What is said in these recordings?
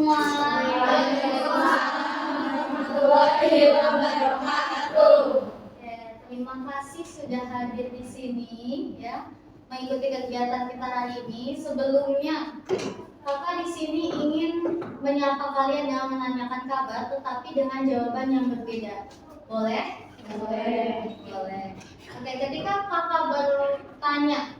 semua. Warahmatullahi wabarakatuh. Terima kasih sudah hadir di sini ya, mengikuti kegiatan kita hari ini. Sebelumnya, kakak di sini ingin menyapa kalian dengan menanyakan kabar, tetapi dengan jawaban yang berbeda. Boleh? Boleh. Oke, ketika kakak bertanya,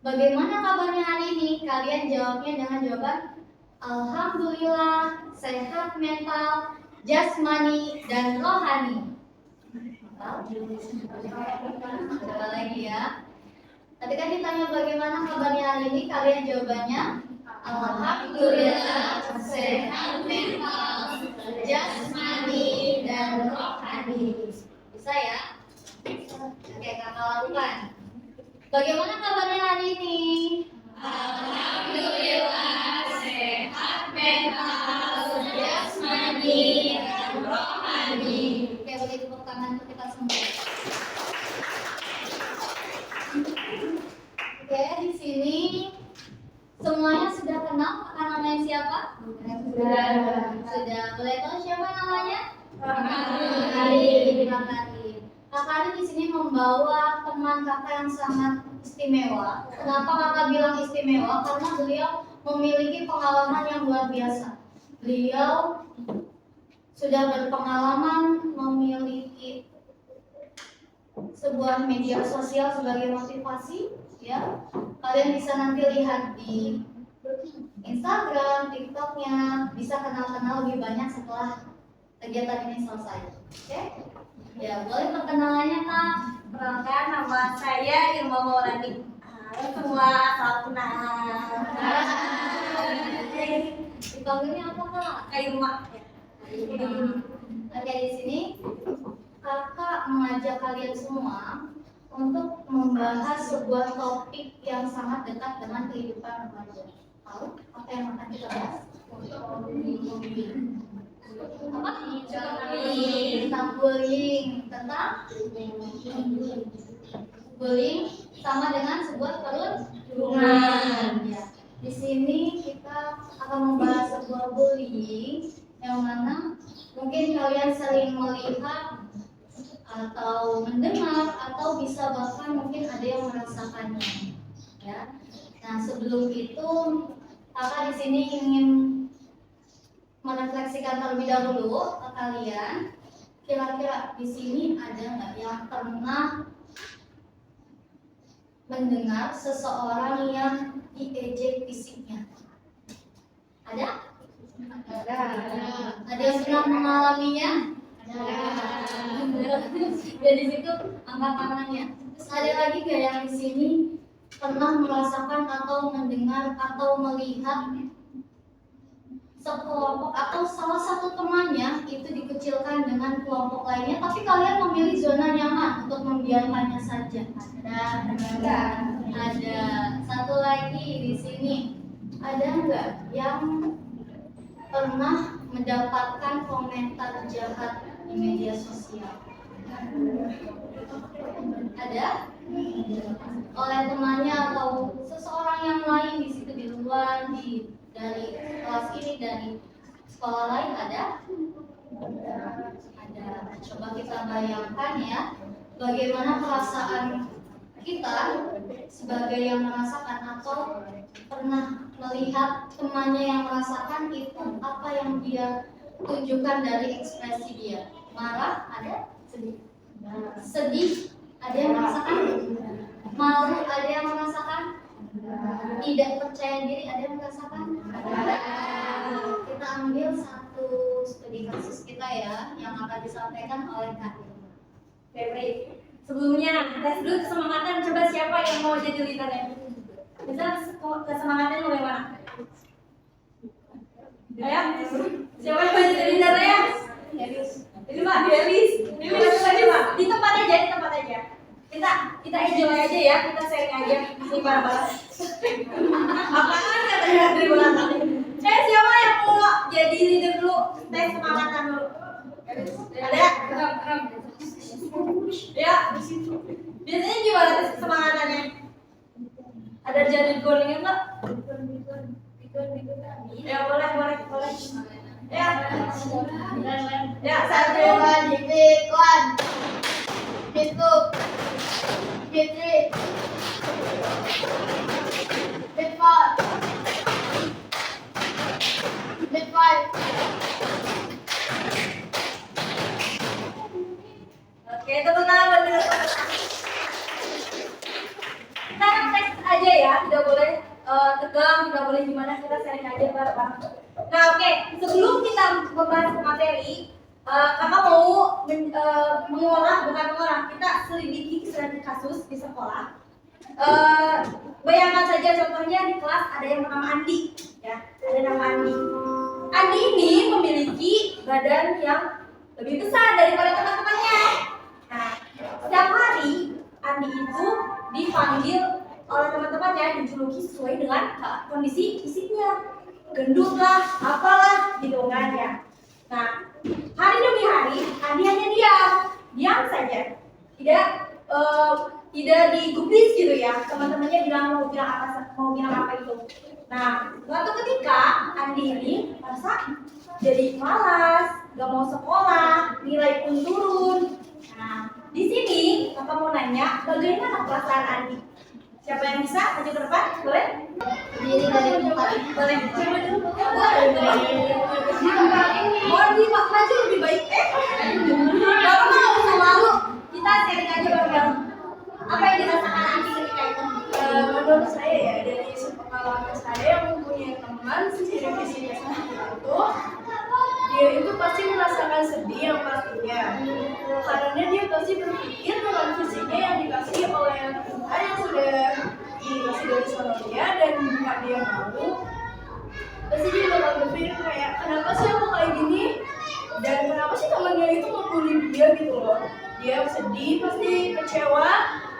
bagaimana kabarnya hari ini? Kalian jawabnya dengan jawaban Alhamdulillah, sehat mental, jasmani, dan rohani. Coba lagi ya. Ketika ditanya bagaimana kabarnya hari ini, kalian jawabannya Alhamdulillah, sehat mental, jasmani, dan rohani. Bisa ya? Oke, kakak lakukan. Bagaimana kabarnya hari ini? Alhamdulillah, sehat mental, jasmani, dan rohani. Oke, beri tepuk tangan untuk kita semua. Oke, di sini semuanya sudah kenal kakak namanya siapa? Sudah. Boleh tahu siapa namanya? Kakak Kakak di sini membawa teman kakak yang sangat istimewa. Kenapa kakak bilang istimewa? Karena beliau memiliki pengalaman yang luar biasa. Beliau sudah berpengalaman memiliki sebuah media sosial sebagai motivasi, ya. Kalian bisa nanti lihat di Instagram, TikToknya, bisa kenal-kenal lebih banyak setelah kegiatan ini selesai. Oke? Ya, boleh perkenalannya Kak. Perkenalkan, nama saya Irma Maulani. Halo semua, salam kenal. Dipanggilnya apa Kak? Irma. Oke, di sini kakak mengajak kalian semua untuk membahas sebuah topik yang sangat dekat dengan kehidupan remaja. Tahu apa yang akan kita bahas? Apa? Tentang bullying. Tentang bullying sama dengan sebuah perundungan. Ya. Di sini kita akan membahas sebuah bullying yang mana mungkin kalian sering melihat atau mendengar atau bisa bahkan mungkin ada yang merasakannya, ya. Nah, sebelum itu kakak di sini ingin merefleksikan terlebih dahulu ke kalian. Kira-kira di sini ada nggak yang pernah mendengar seseorang yang diejek fisiknya? Ada? Ada yang pernah mengalaminya? Dan di situ angkat tangannya. Terus ada lagi gak yang di sini pernah merasakan atau mendengar atau melihat sekelompok atau salah satu temannya itu dikucilkan dengan kelompok lainnya, tapi kalian memilih zona nyaman untuk membiarkannya saja? Ada. Satu lagi di sini, ada nggak yang pernah mendapatkan komentar jahat di media sosial? Ada? Oleh temannya atau seseorang yang lain di situ di luar, dari kelas ini, dari sekolah lain ada? Ada. Coba kita bayangkan ya, bagaimana perasaan kita sebagai yang merasakan atau pernah melihat temannya yang merasakan itu, apa yang dia tunjukkan dari ekspresi dia. Marah ada? Sedih ada yang merasakan? Malu ada yang merasakan? Tidak percaya diri ada yang merasakan? Kita ambil satu studi kasus kita ya, yang akan disampaikan oleh Kak Irma. Baik. Sebelumnya, tes dulu kesemangatan. Coba siapa yang mau jadi leadernya? Bisa kesemangatnya mau yang mana? Ayo, siapa yang mau jadi leadernya? Ini Mbak Delis. Ini Mbak, di tempat aja. Kita enjoy aja ya, kita sharing aja di bareng-bareng. Apaan katanya dari belakang? Siapa yang mau jadi leader dulu? Tes semangatan dulu. Ada? Ya, biasanya gimana tes kesemangatannya? Ada jadi golingnya nggak? Ya boleh. Ya. Ya, satu. Bit 1, bit 2, bit 3, bit 4, bit 5. Oke, tepuk tangan buat Bit. Kita tes aja ya, tidak boleh tegang, tidak boleh gimana, kita sharing aja bareng-bareng. Nah, oke, sebelum kita membahas materi, kakak mau mengolah, kita selidiki kasus di sekolah. Bayangkan saja contohnya di kelas ada yang bernama Andi, ya, ada nama Andi. Andi ini memiliki badan yang lebih besar daripada teman-temannya. Nah, setiap hari Andi itu dipanggil oleh teman-temannya, dijuluki sesuai dengan kondisi fisiknya, gendut lah, apalah gitu kan ya. Nah, hari demi hari Andi hanya diam saja, tidak digubris gitu ya. Teman-temannya mau bilang apa itu. Nah, suatu ketika Andi ini merasa jadi malas, gak mau sekolah, nilai pun turun. Nah, di sini kakak mau nanya, bagaimana perasaan Andi? Siapa yang bisa maju ke depan? Boleh? Berdiri dari tempat. Boleh. Coba dulu. Mau maju lebih baik. Bapak nggak usah malu. Kita sharing aja bareng-bareng. Apa yang dirasakan Andi ketika itu? Menurut saya ya, dari pengalaman saya yang mempunyai teman sejenis fisiknya seperti itu, dia itu pasti merasakan sedih yang pastinya, karena dia pasti berpikir dengan fisiknya yang dikasih oleh Tuhan yang sudah dikasih dari sonoria, dan bukan dia mau, pasti dia bakal berpikir kayak kenapa sih aku kayak gini, dan kenapa sih temannya itu membuli dia gitu loh. Dia sedih, pasti kecewa,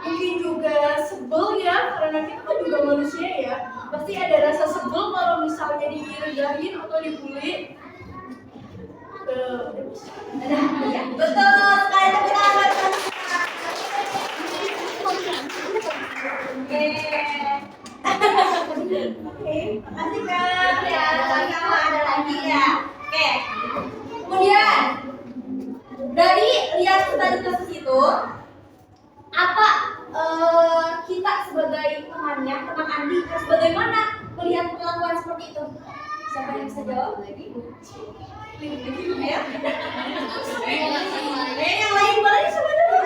mungkin juga sebel ya, karena kita kan juga manusia ya, pasti ada rasa sebel kalau misalnya direndahin atau dibully. Iya, betul sekali, tepuk tangan. Oke. Oke, makasih Kak. Ya, ada lagi ya. Oke. Kemudian dari lihat tadi kasus itu, apa kita sebagai temannya, teman Andi harus bagaimana melihat perlakuan seperti itu? Siapa yang bisa jawab lagi? Ya. Yang lain boleh coba dulu.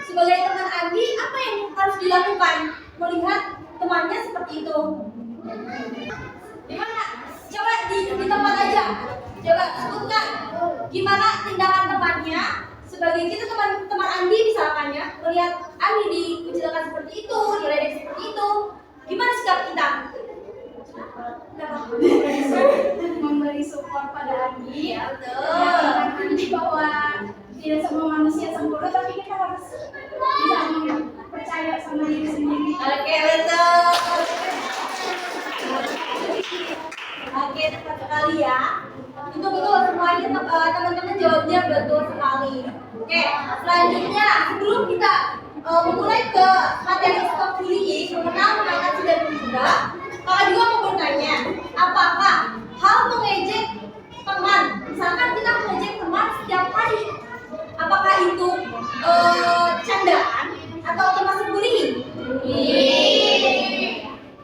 Sebagai teman Andi, apa yang harus dilakukan melihat temannya seperti itu? Gimana? Coba di tempat aja. Coba sebutkan gimana tindakan temannya sebagai kita teman Andi misalkannya melihat Andi dikucilkan seperti itu, diledek seperti itu. Gimana sikap kita? Memberi support pada Andi, Ya, betul. Andi bahwa tidak semua manusia sempurna, tapi kita harus bisa percaya sama diri sendiri. Oke, betul. Oke, tepat sekali ya. Itu betul semuanya teman-teman jawabnya betul sekali. Oke, selanjutnya sebelum kita memulai ke materi stop bullying, mengenal mengatasi dan mencegah, kakak juga mau bertanya, apakah hal mengejek teman, misalkan kita mengejek teman setiap hari, apakah itu candaan atau termasuk bullying?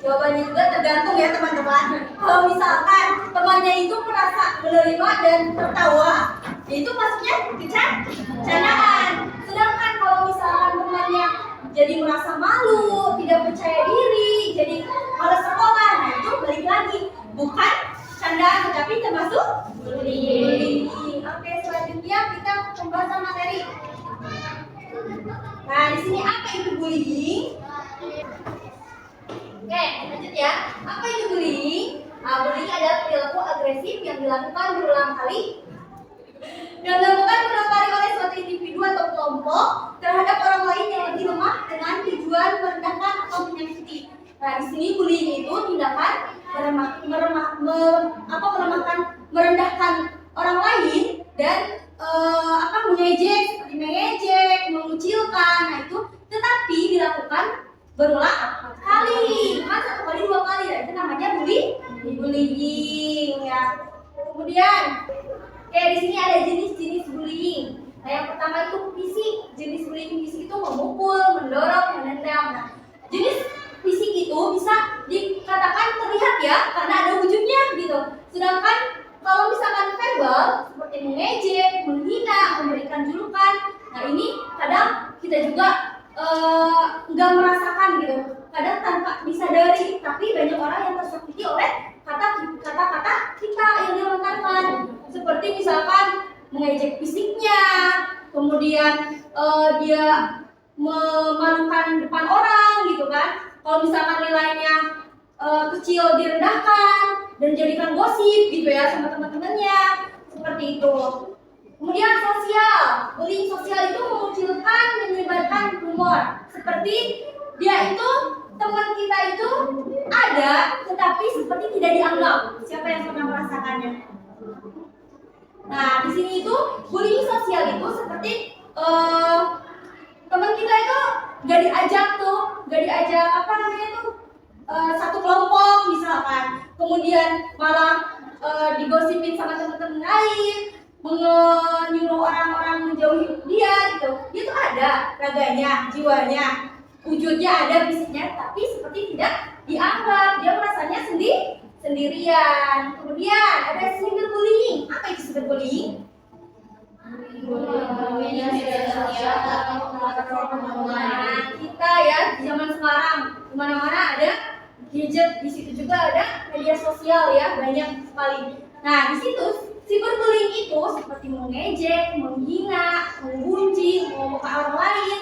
Jawabannya juga tergantung ya teman-teman. Kalau misalkan temannya itu merasa menerima dan tertawa, itu maksudnya candaan. Sedangkan kalau misalkan temannya jadi merasa malu, tidak percaya diri, jadi malas sekolah, nah itu balik lagi bukan candaan tetapi termasuk bullying. Oke, selanjutnya kita pembahasan materi. Nah, di sini apa itu bullying? Oke, lanjut ya. Apa itu bullying? Bullying adalah perilaku agresif yang dilakukan berulang kali oleh suatu individu atau kelompok terhadap orang lain yang lebih lemah dengan tujuan merendahkan atau menyakiti. Nah, di sini bullying itu tindakan merendahkan orang lain dan mengejek, mengucilkan. Nah, itu tetapi dilakukan berulang kali, bukan satu kali dua kali, itu namanya bullying. bullying ya. Kemudian kayak di sini ada jenis-jenis bullying. Nah, yang pertama itu fisik. Jenis bullying fisik itu memukul, mendorong, menendang. Nah, jenis fisik itu bisa dikatakan terlihat ya karena ada wujudnya gitu. Sedangkan kalau misalkan verbal seperti mengejek, menghina, memberikan julukan, nah ini kadang kita juga nggak merasakan gitu. Kadang tanpa disadari, tapi banyak orang yang tersakiti oleh kata-kata kita yang dilontarkan. Seperti misalkan mengejek fisiknya, kemudian dia memalukan depan orang gitu kan. Kalau misalkan nilainya kecil direndahkan dan jadikan gosip gitu ya sama teman-temannya, seperti itu. Kemudian sosial, bullying sosial itu memunculkan menyebarkan rumor seperti dia itu teman kita itu ada tetapi seperti tidak dianggap. Siapa yang pernah merasakannya? Nah, di sini itu bullying sosial itu seperti teman kita itu gak diajak apa namanya itu satu kelompok misalkan, kemudian malah digosipin sama teman-teman lain, menyuruh orang-orang menjauhi dia gitu. Dia tuh ada raganya, jiwanya, wujudnya ada, fisiknya, tapi seperti tidak dianggap. Dia merasanya sendirian. Kemudian ada cyberbullying. Apa itu cyberbullying? Kita ya di zaman sekarang kemana-mana ada gadget, di situ juga ada media sosial ya, banyak sekali. Nah, di situ cyberbullying itu seperti mengejek, menghina, menggunjing, memukul orang lain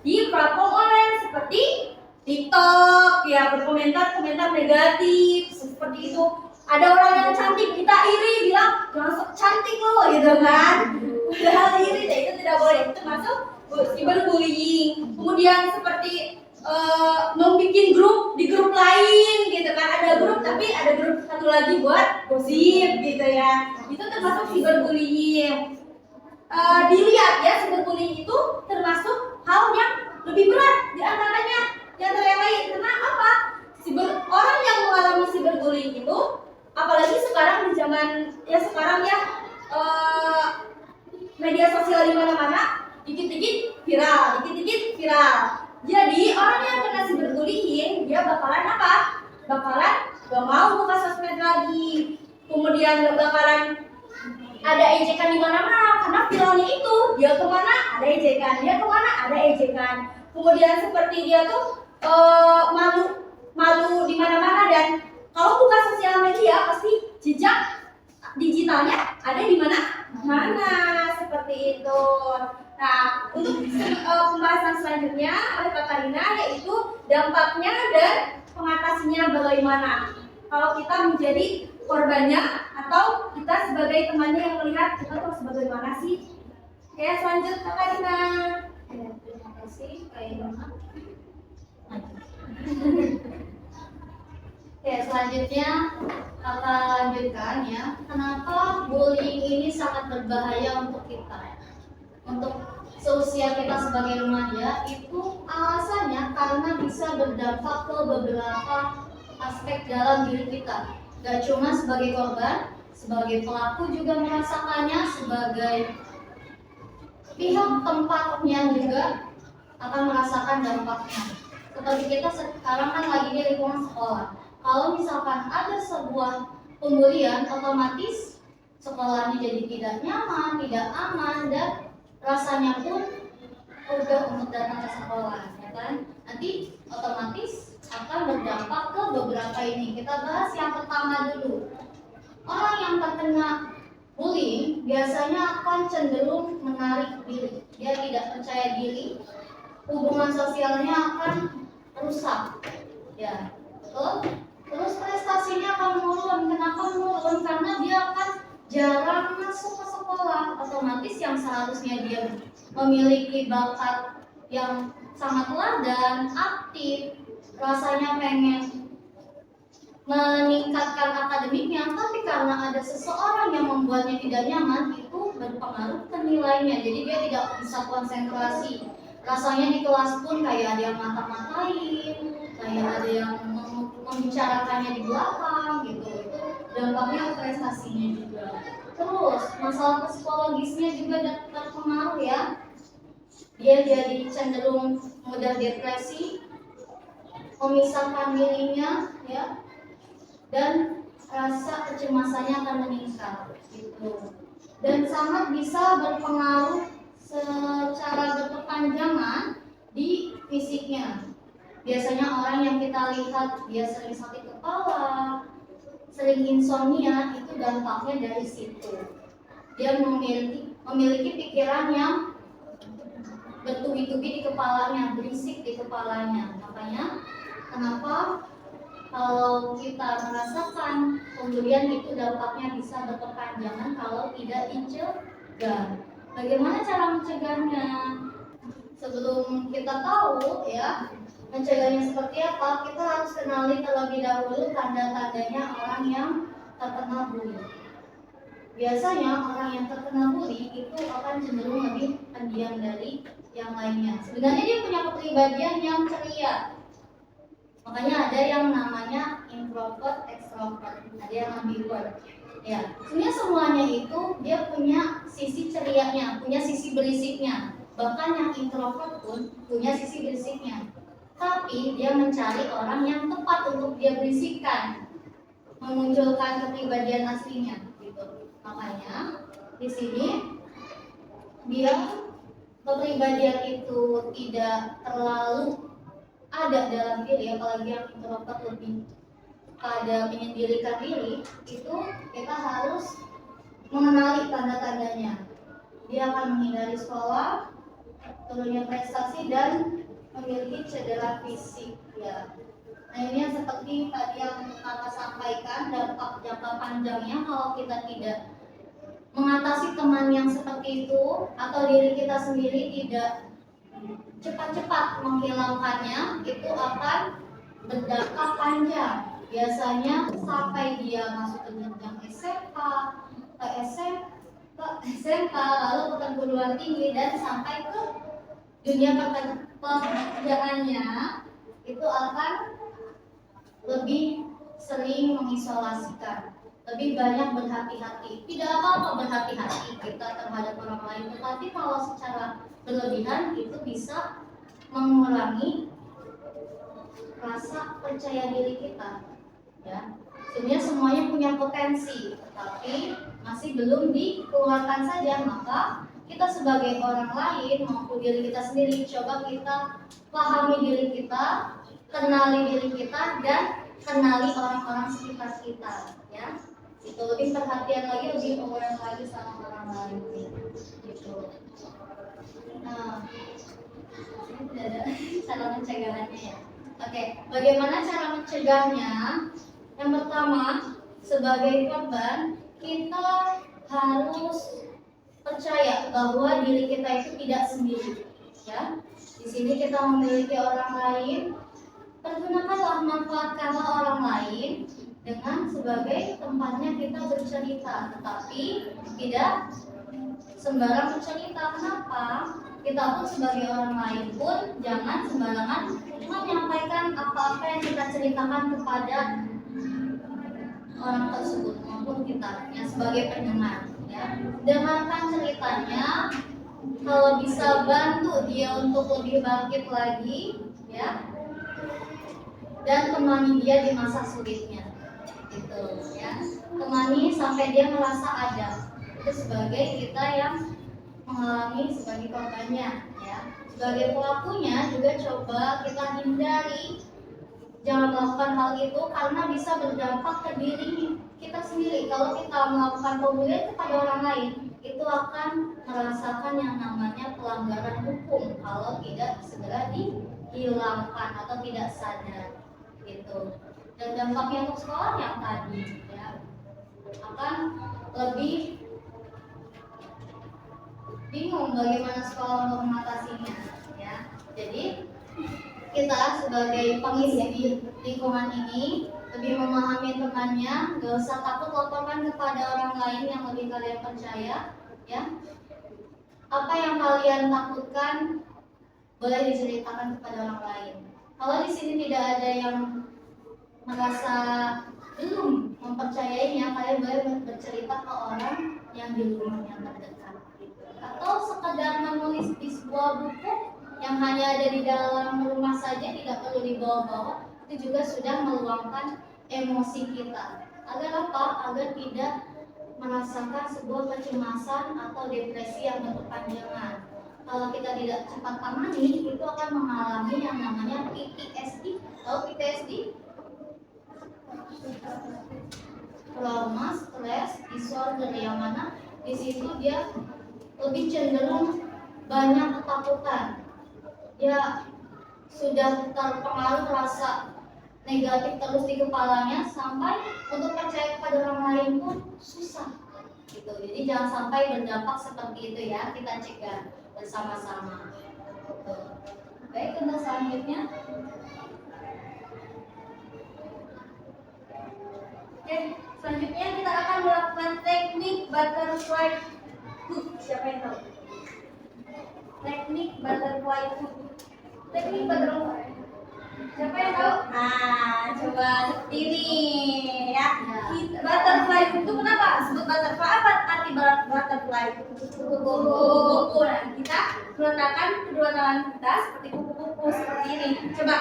di platform online seperti TikTok ya, berkomentar negatif seperti itu. Ada orang yang cantik kita iri, bilang jangan sok cantik lo gitu kan. Padahal iri, itu tidak boleh, itu termasuk cyberbullying. Kemudian seperti membuat grup di grup lain gitu kan, ada grup tapi ada grup satu lagi buat gosip gitu ya, itu termasuk cyberbullying. Dilihat ya, cyberbullying itu termasuk hal yang lebih berat di antaranya yang terlewai. Karena apa? Orang yang mengalami cyberbullying itu, apalagi sekarang di zaman ya sekarang ya, media sosial di mana-mana, dikit-dikit viral. Jadi orang yang kena cyberbullying dia bakalan apa? Bakalan gak mau buka sosmed lagi. Kemudian gak bakalan ada ejekan di mana-mana karena viralnya itu. Dia kemana ada ejekan, dia kemana ada ejekan. Kemudian seperti dia tuh malu di mana-mana, dan kalau buka sosial media pasti jejak digitalnya ada di mana-mana seperti itu. Nah, untuk pembahasan selanjutnya oleh Kak Karina yaitu dampaknya dan pengatasinya bagaimana. Kalau kita menjadi korbannya atau kita sebagai temannya yang melihat, kita harus bagaimana sih? Oke, selanjutnya Kak Karina. Terima kasih Kak Irma. Oke, selanjutnya kakak lanjutkan ya. Kenapa bullying ini sangat berbahaya untuk kita ya? Untuk seusia kita sebagai remaja, itu alasannya karena bisa berdampak ke beberapa aspek dalam diri kita. Gak cuma sebagai korban, sebagai pelaku juga merasakannya, sebagai pihak tempatnya juga akan merasakan dampaknya. Seperti kita sekarang kan lagi di lingkungan sekolah. Kalau misalkan ada sebuah pembulian, otomatis sekolahnya jadi tidak nyaman, tidak aman, dan rasanya pun udah untuk datang ke sekolah, ya kan? Nanti otomatis akan berdampak ke beberapa ini. Kita bahas yang pertama dulu. Orang yang terkena bullying biasanya akan cenderung menarik diri. Dia tidak percaya diri. Hubungan sosialnya akan rusak. Ya, betul. Terus prestasinya akan menurun. Kenapa menurun? Karena dia akan jarang masuk ke sekolah. Otomatis yang seharusnya dia memiliki bakat yang sangat teladan, aktif, rasanya pengen meningkatkan akademiknya, tapi karena ada seseorang yang membuatnya tidak nyaman, itu berpengaruh ke nilainya. Jadi dia tidak bisa konsentrasi. Rasanya di kelas pun kayak ada yang mata-matain, kayak ada yang membicarakannya di belakang gitu. Itu dampaknya ke prestasinya juga. Terus masalah psikologisnya juga terpengaruh ya. Dia jadi cenderung mudah depresi, memisahkan dirinya ya, dan rasa kecemasannya akan meningkat gitu. Dan sangat bisa berpengaruh secara berkepanjangan di fisiknya. Biasanya orang yang kita lihat dia sering sakit kepala, sering insomnia, itu dampaknya dari situ. Dia memiliki pikiran yang bertubi-tubi di kepalanya, berisik di kepalanya. Makanya kenapa kalau kita merasakan pembelian itu dampaknya bisa berkepanjangan kalau tidak dicegah. Bagaimana cara mencegahnya? Sebelum kita tahu ya mencegahnya seperti apa, kita harus kenali terlebih dahulu tanda-tandanya orang yang terkena bully. Biasanya orang yang terkena bully itu akan cenderung lebih pendiam dari yang lainnya. Sebenarnya dia punya kepribadian yang ceria. Makanya ada yang namanya introvert, extrovert, ada yang ambivert. Ya, sebenarnya semuanya itu dia punya sisi cerianya, punya sisi berisiknya. Bahkan yang introvert pun punya sisi berisiknya. Tapi dia mencari orang yang tepat untuk dia berisikkan, memunculkan kepribadian aslinya, gitu. Makanya di sini biar kepribadian itu tidak terlalu ada dalam diri, apalagi yang introvert lebih pada menyendirikan diri, itu kita harus mengenali tanda-tandanya. Dia akan menghindari sekolah, turunnya prestasi, dan memiliki cedera fisik ya. Nah ini yang seperti tadi yang Kakak sampaikan, dampak jangka panjangnya kalau kita tidak mengatasi teman yang seperti itu atau diri kita sendiri tidak cepat-cepat menghilangkannya, itu akan berdampak panjang. Biasanya sampai dia masuk ke jenjang SMA, ke SMK, lalu ke perguruan tinggi, dan sampai ke dunia pekerjaannya, itu akan lebih sering mengisolasikan, lebih banyak berhati-hati. Tidak apa-apa berhati-hati kita terhadap orang lain, tetapi kalau secara berlebihan itu bisa mengurangi rasa percaya diri kita ya. Sebenarnya semuanya punya potensi, tapi masih belum dikeluarkan saja. Maka kita sebagai orang lain maupun diri kita sendiri, coba kita pahami diri kita, kenali diri kita, dan kenali orang-orang sekitar kita ya. Itu lebih perhatian lagi, lebih aware lagi sama orang lain gitu. Nah, ini tidak ada cara pencegahannya ya. Oke, bagaimana cara mencegahnya? Yang pertama, sebagai korban, kita harus percaya bahwa diri kita itu tidak sendiri. Ya, di sini kita memiliki orang lain. Pergunakanlah manfaat kata orang lain dengan sebagai tempatnya kita bercerita, tetapi tidak sembarang bercerita. Kenapa? Kita pun sebagai orang lain pun jangan sembarangan menyampaikan apa-apa yang kita ceritakan kepada orang tersebut maupun kita yang sebagai pendengar ya. Dengarkan ceritanya, kalau bisa bantu dia untuk lebih bangkit lagi ya, dan temani dia di masa sulitnya gitu ya. Temani sampai dia merasa ada. Itu sebagai kita yang mengalami sebagai korbannya ya. Sebagai pelakunya juga coba kita hindari, jangan melakukan hal itu karena bisa berdampak ke diri kita sendiri. Kalau kita melakukan pembulian kepada orang lain, itu akan merasakan yang namanya pelanggaran hukum kalau tidak segera dihilangkan atau tidak sadar gitu. Dan dampaknya untuk sekolah yang tadi ya, akan lebih bingung bagaimana sekolah untuk mengatasinya ya. Jadi kita sebagai pengisi di lingkungan ini lebih memahami temannya, gak usah takut laporkan kepada orang lain yang lebih kalian percaya ya. Apa yang kalian takutkan boleh diceritakan kepada orang lain. Kalau di sini tidak ada yang merasa belum mempercayainya, kalian boleh bercerita ke orang yang di rumahnya terdekat gitu. Atau sekedar menulis di sebuah buku yang hanya ada di dalam rumah saja, tidak perlu dibawa-bawa, itu juga sudah meluangkan emosi kita. Agar apa? Agar tidak merasakan sebuah kecemasan atau depresi yang berkepanjangan. Kalau kita tidak cepat tangani, itu akan mengalami yang namanya PTSD. Tahu PTSD? Trauma stress disorder, yang mana di situ dia lebih cenderung banyak ketakutan. Dia sudah terpengaruh rasa negatif terus di kepalanya sampai untuk percaya kepada orang lain pun susah gitu. Jadi jangan sampai berdampak seperti itu ya, kita cegah bersama-sama. Baik, untuk selanjutnya. Oke, selanjutnya kita akan melakukan teknik butterfly hook. Siapa yang tahu? Teknik butterfly hook. Teknik butterfly. Siapa yang tahu? Coba seperti ini ya. Butterfly hook itu kenapa sebut butterfly? Apa arti butterfly? Kupu-kupu. Nah, kita meletakkan kedua tangan kita seperti kupu-kupu seperti ini. Coba.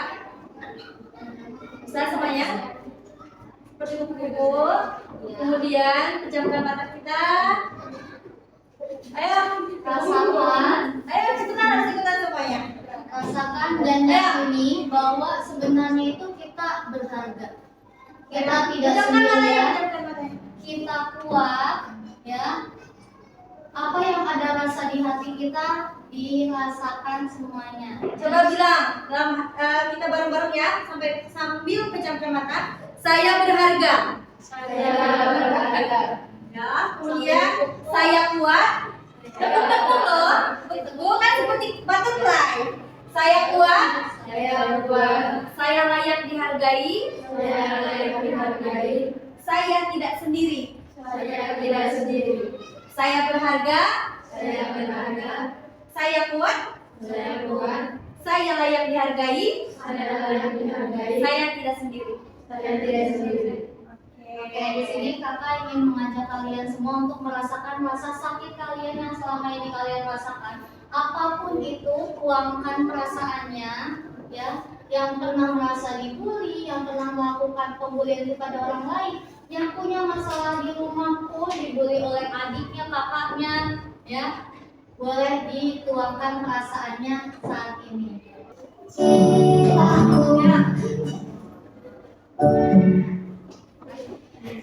Bisa semuanya? Seperti kupu-kupu. Kemudian pejamkan mata kita. Ayo, Rasakan. Ayo ikutan semuanya. Rasakan dan yakini bahwa sebenarnya itu kita berharga. Kita tidak sendirian, kita kuat, ya. Apa yang ada rasa di hati kita dirasakan semuanya. Coba bilang dalam kita bareng-bareng ya, sambil pejamkan mata. Saya berharga. Saya berharga. Ya, kemudian saya kuat. Betul, bukan seperti butterfly. Saya kuat. Saya kuat. Saya layak dihargai. Saya layak dihargai. Saya tidak sendiri. Saya tidak sendiri. Saya berharga. Saya berharga. Saya kuat. Saya kuat. Saya layak dihargai. Saya layak dihargai. Saya tidak sendiri. Saya tidak sendiri. Oke, di sini kakak ingin mengajak kalian semua untuk merasakan rasa sakit kalian yang selama ini kalian rasakan. Apapun itu, tuangkan perasaannya, ya. Yang pernah merasa dibully, yang pernah melakukan pembulian kepada orang lain, yang punya masalah di rumah pun dibully oleh adiknya, kakaknya, ya. Boleh dituangkan perasaannya saat ini.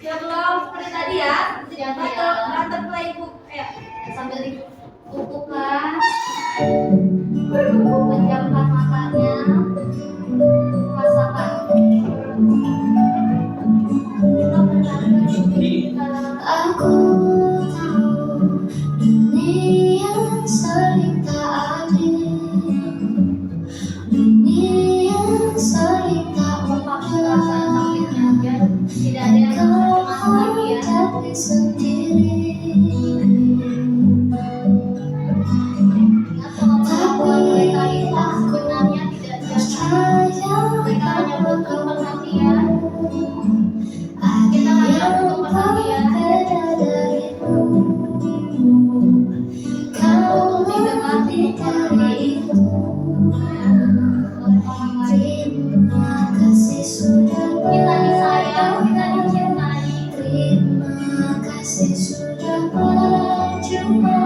Siap belum? Seperti tadi ya. Siap ya. Butterfly hook. Ayo. Sambil dikukuhkan, pejamkan matanya, rasakan. Aku tahu dunia sering tak adil, dunia sering tak Perasaan sakitnya biar tidak ada yang cemas lagi ya. tapi sendiri. Ingat kalau perlakuan mereka itu sebenarnya tidak jahat. Mereka hanya butuh perhatian. Kita hanya butuh perhatian. Kau lebih dari itu. Oleh orang lain. Terima kasih sudah Kita disayang, kita dicintai. Terima kasih sudah berjumpa.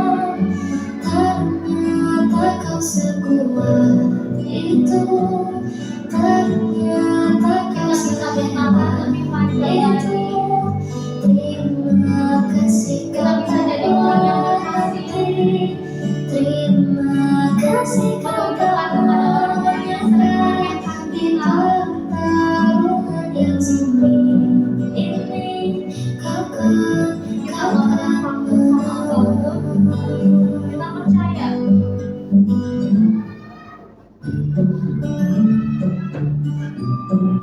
Ternyata kau sekuat itu. Ternyata kau Kita bisa bertambah lebih panjang lagi. Terima kasih Kita kau bisa jadi orang yang berhasil. Terima kasih kau Berdoa kepada orang yang sering mengingatkan kita. pertarungan yang sempit ini. Kau kan Kita bakal takut sama apapun. Kita percaya.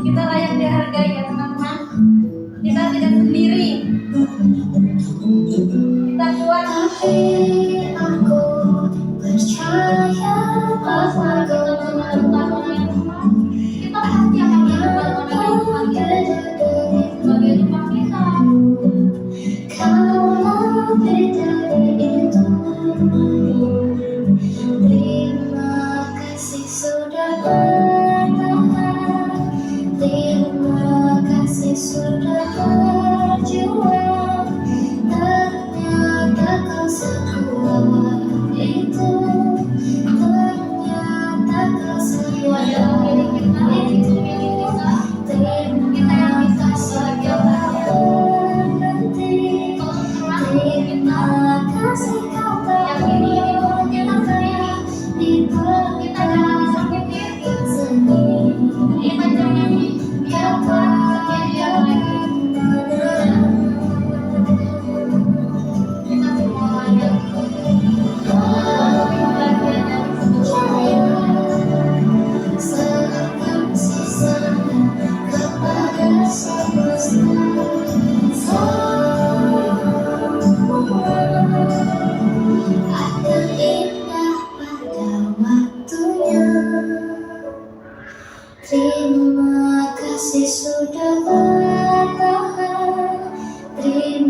Kita layak dihargai ya teman-teman. Kita tidak sendiri. Kita kuat. Tapi aku percaya bahwa Kalau kita menemukan orang yang tepat, kita pasti akan menemukan orang yang tepat ya. Sebagai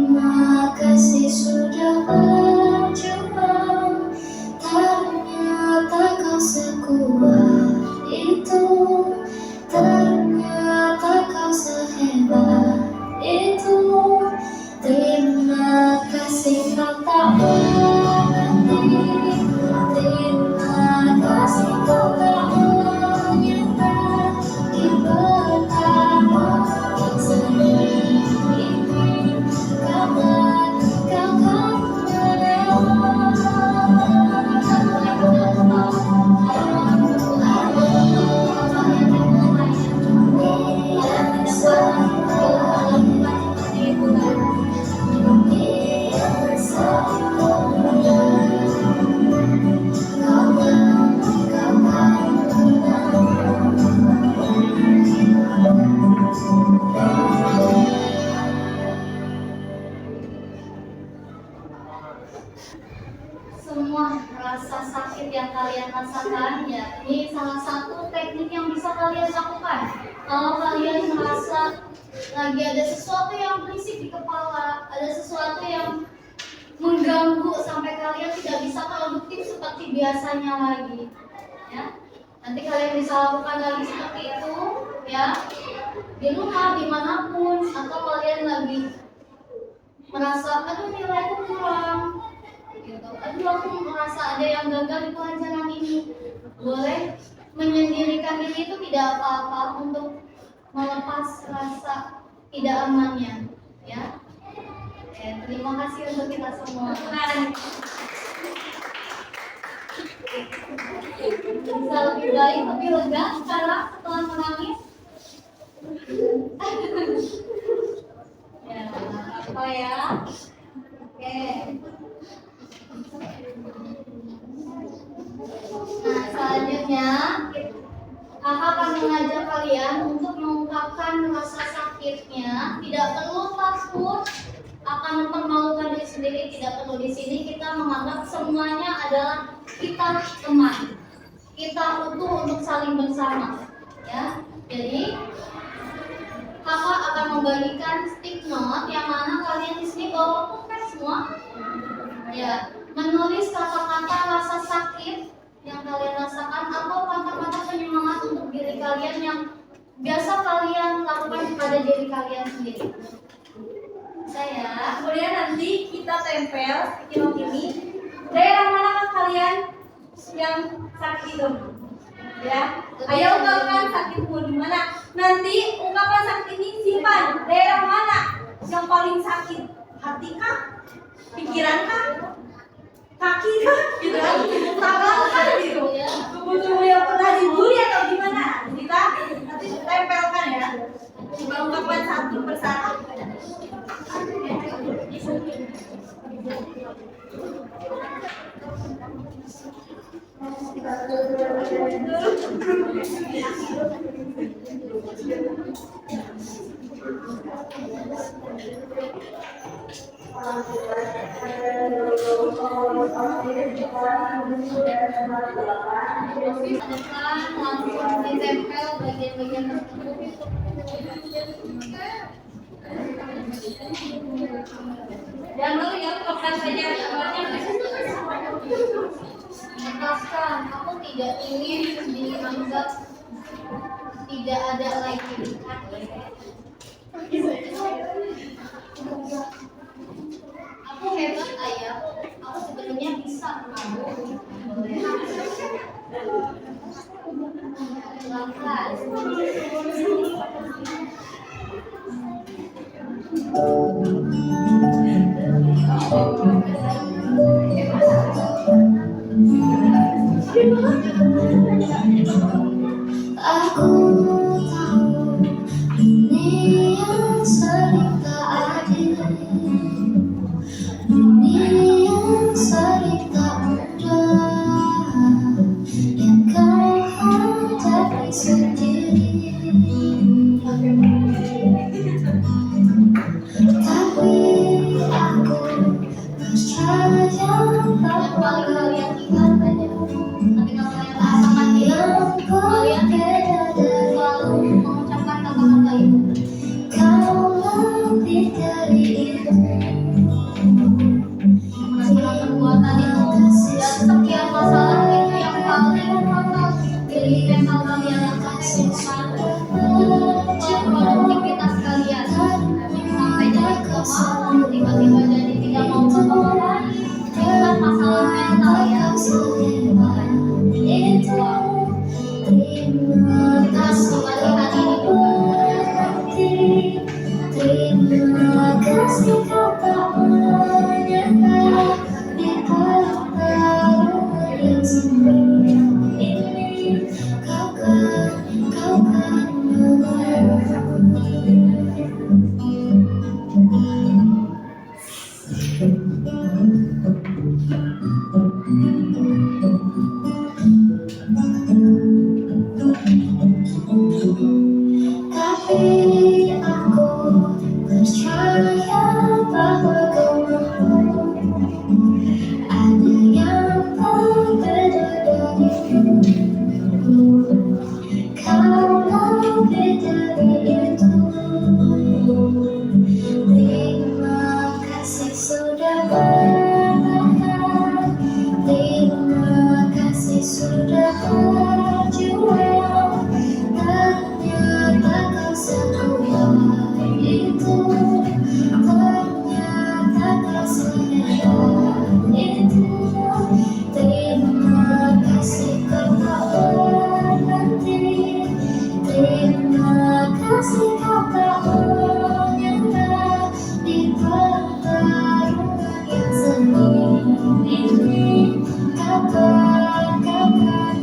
Terima kasih sudah berjuang. Ternyata kau sekuat itu. Ternyata kau sehebat itu. Terima kasih kau tak berhenti. Terima kasih kau tak menyerah. Di pertama sedih ini kapan kau akan Semua rasa sakit yang kalian rasakan, ya, ini salah satu teknik yang bisa kalian lakukan. Kalau kalian merasa lagi ada sesuatu yang berisik di kepala, ada sesuatu yang mengganggu sampai kalian tidak bisa produktif seperti biasanya lagi, ya. Nanti kalian bisa lakukan lagi seperti itu, ya, di rumah, dimanapun, atau kalian lagi merasa, aduh nilaiku kurang, gitu. Aduh aku merasa ada yang gagal di pelajaran ini. Boleh menyendirikan diri itu tidak apa-apa untuk melepas rasa tidak amannya, ya. Terima kasih untuk kita semua. Bisa lebih baik, lebih lega sekarang setelah menangis. Ya, apa ya? Oke. Nah, selanjutnya Kakak akan mengajak kalian untuk mengungkapkan rasa sakitnya. Tidak perlu takut akan mempermalukan diri sendiri, tidak perlu. Di sini kita menganggap semuanya adalah kita teman, kita utuh untuk saling bersama, ya. Jadi Kakak akan membagikan stick note yang mana kalian di sini bawa pulpen semua, ya. Menulis kata-kata rasa sakit yang kalian rasakan atau kata-kata penyemangat untuk diri kalian yang biasa kalian lakukan kepada diri kalian sendiri. Saya Kemudian nanti kita tempel sticky note ini. Daerah manakah kalian yang sakit itu? Ya, ayo ungkapkan sakitmu di mana. Nanti ungkapkan sakit ini simpan. Daerah mana yang paling sakit? Hati kah? Pikiran kah? Kaki kah? Gitu kan? Tangan kah? Gitu. Tubuh-tubuh yang pernah dibully atau gimana? Kita nanti tempelkan ya. Coba ungkapkan satu persatu. langsung ditempel bagian-bagian tersebut. Jangan dulu ya, ungkapkan saja gambarnya. Lepaskan, aku tidak ingin dianggap tidak ada lagi. Aku hebat ayah, aku sebenarnya bisa menabung. Pelan-pelan. Aku tahu ini yang sering tak adil, ini yang sering tak mudah, yang kau hadapi sendiri. Tapi aku percaya bahwa kalian ingat aja. Ketika kalian rasakan dia, kalian selalu mengucapkan kata-kata itu. Kau lebih dari itu. tentang masalah mental ya. Kita kembali hari ini Terima kasih kau tak menyerah di pertarungan yang sempit ini. Kau kan menang. Tapi aku percaya bahwa kau mampu. Ada yang berbeda dariku. Kau lebih dari itu. Terima kasih sudah bertahan. Terima kasih sudah berjuang. Ternyata kau sekuat itu. Ternyata kau sehebat itu. Terima kasih kau tak berhenti. Terima kasih kau tak menyerah di pertarungan yang sengit ini. Kau kan menang.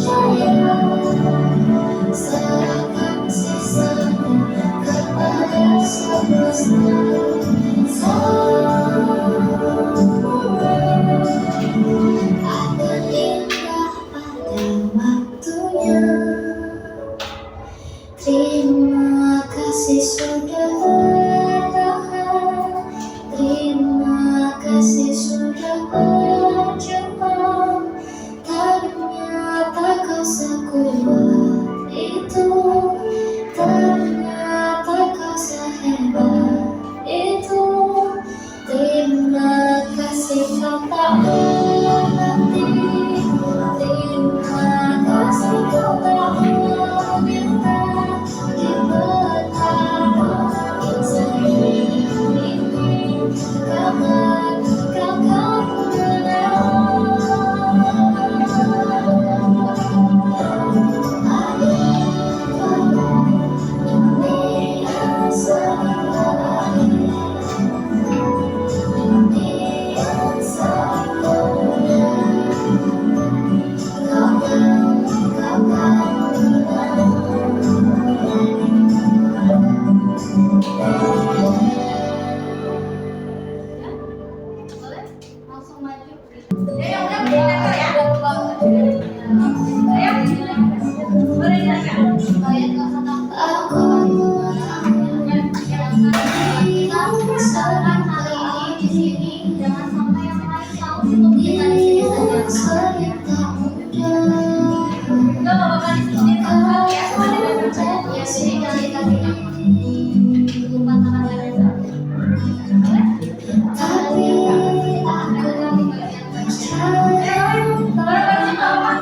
Jaya, serahkan sisanya kepada semesta. Semua akan indah pada waktunya. Terima kasih sudah bertahan. Terima kasih sudah berjuang. Ternyata kau sekuat itu. Ternyata kau sehebat itu. Terima kasih kau tak berhenti. Terima kasih kau tak menyerah di pertarungan yang sengit ini. Kau kan Boleh? Langsung maju. Ya udah berdiri ya. Ayo. Boleh silakan. Kalian gak usah takut. Aku Kita bersama hari ini di sini. Jangan sampai yang lain tahu untuk kita di sini saja. Enggak apa-apa di sini tempat ya. Ya sini kali-kali lupa tangan dari saya. Boleh? Tapi aku percaya Baru sih apa? Baru pakai aja lah.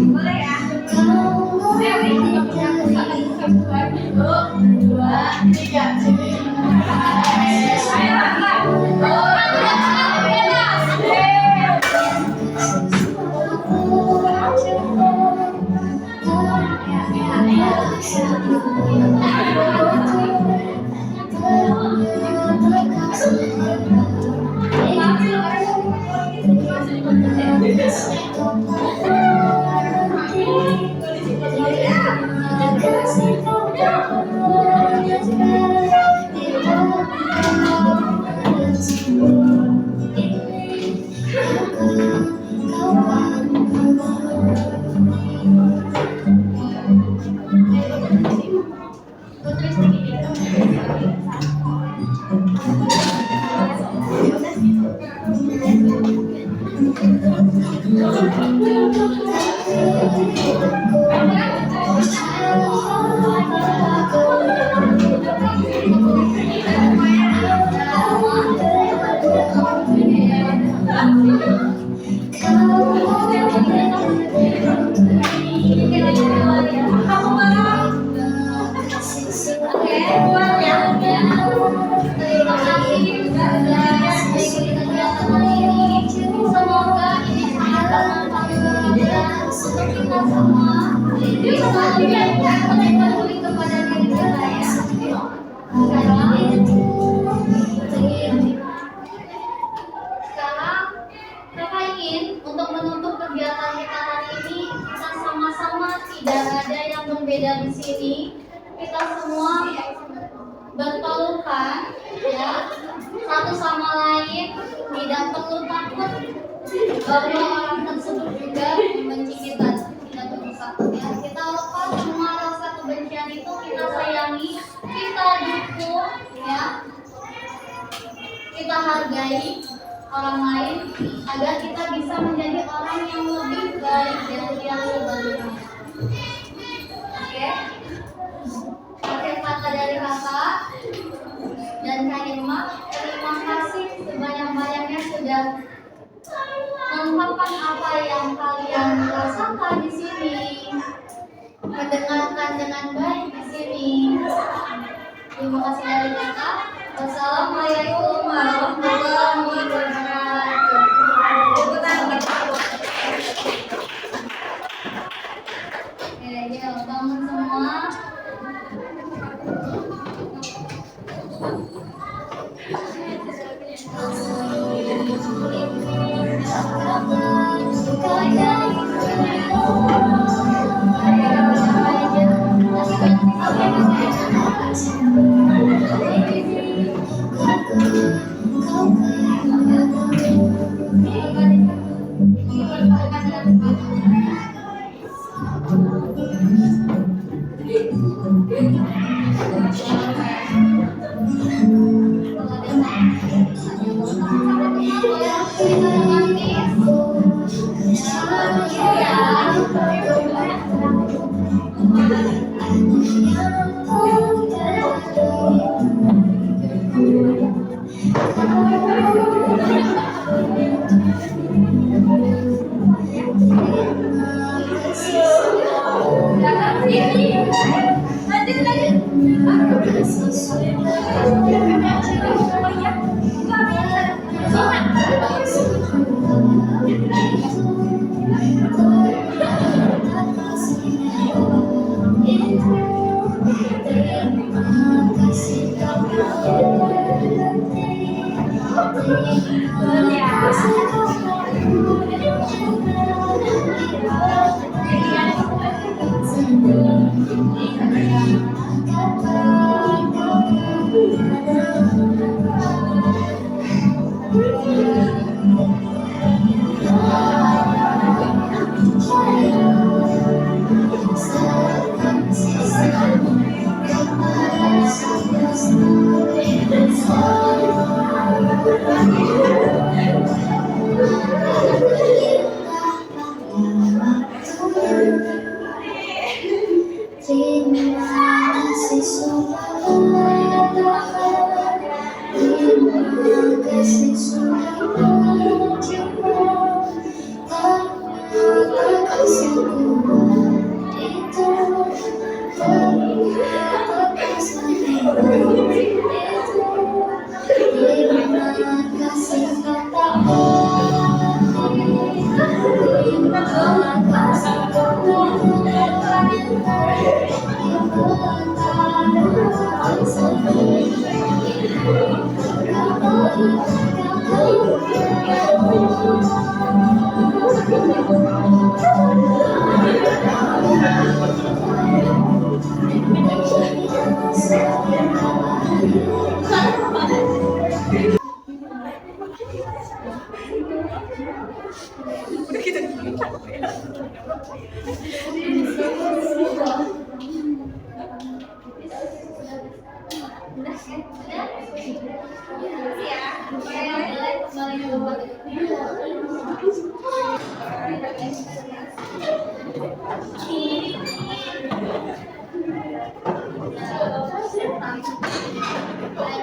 Boleh ya? Ayo ini. 1, 2, 3. Ayo lah. Kau berbeda di sini, kita semua berpelukan, ya, satu sama lain, tidak perlu takut bahwa orang tersebut juga membenci kita, tidak perlu takut, ya. Kita lepas semua rasa kebencian itu, kita sayangi, kita dukung, ya, kita hargai orang lain agar kita bisa menjadi orang yang lebih baik dari yang sebelumnya. Oke? Akhir kata dari kakak dan Kak Irma, terima kasih sebanyak-banyaknya sudah mengungkapkan apa yang kalian rasakan di sini, mendengarkan dengan baik di sini. Terima kasih dari kakak. Wassalamualaikum warahmatullahi wabarakatuh. Oke, ya, bangun semua.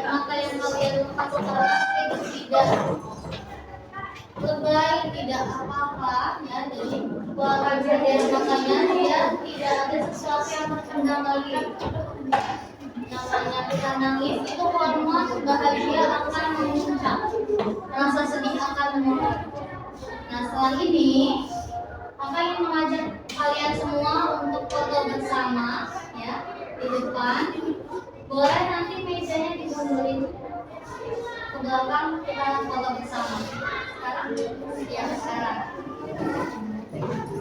Apa yang kalian lakukan itu tidak lebay, tidak apa-apa, ya. Jadi keluarkan saja, makanya dia tidak ada sesuatu yang terpendam lagi. Namanya kita nangis itu hormon bahagia akan memuncak, rasa sedih akan menurun. Nah, setelah ini Kakak ingin mengajak kalian semua untuk foto bersama, ya, di depan. Boleh nanti mejanya dimundurin ke belakang, kita foto bersama. Sekarang, ya, sekarang.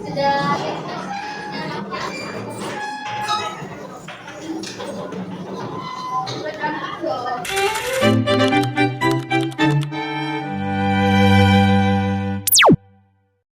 Sudah, ya. Oke.